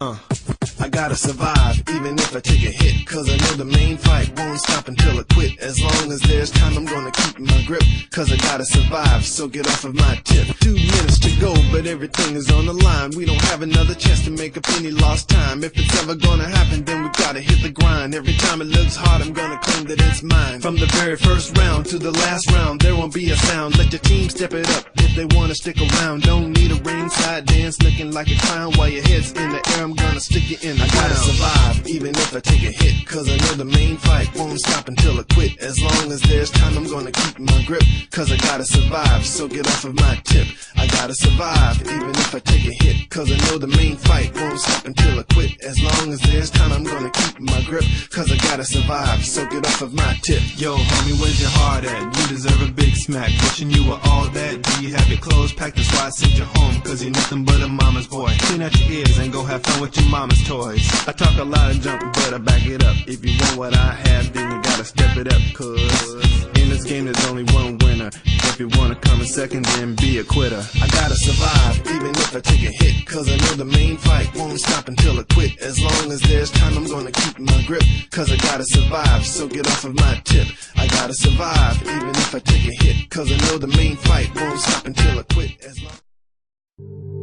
I gotta survive, even if I take a hit, cause I know the main fight won't stop until I quit. As long as there's time, I'm gonna keep my grip, cause I gotta survive, so get off of my tip. 2 minutes to go, but everything is on the line. We don't have another chance to make up any lost time. If it's ever gonna happen, then we gotta hit the grind. Every time it looks hard, I'm gonna claim that it's mine. From the very first round to the last round, there won't be a sound. Let your team step it up if they wanna stick around. Don't need a ringside dance looking like a clown. While your head's in the air, I'm gonna stick you in the ground. I gotta survive, even if I take a hit, cause I know the main fight won't stop until I quit. As long as there's time, I'm gonna keep my grip, cause I gotta survive, so get off of my tip. I gotta survive, even if I take a hit, cause I know the main fight won't stop until I quit. As long as there's time, I'm gonna keep my grip, cause I gotta survive, so get off of my tip. Yo, homie, where's your heart at? You deserve a big smack. Wishing you were all that. Do you have your clothes packed? That's why I sent you home, cause you're nothing but a mama's boy. Clean out your ears and go have fun with your mama's toys. I talk a lot of junk, but I back it up. If you want what I have, then you gotta step it up, cause in this game there's only one winner. If you wanna come in second, then be a quitter. I gotta survive, even if I take a hit, cause I know the main fight won't stop until I quit. As long as there's time, I'm gonna keep my grip, cause I gotta survive, so get off of my tip. I gotta survive, even if I take a hit, cause I know the main fight won't stop until I quit. As long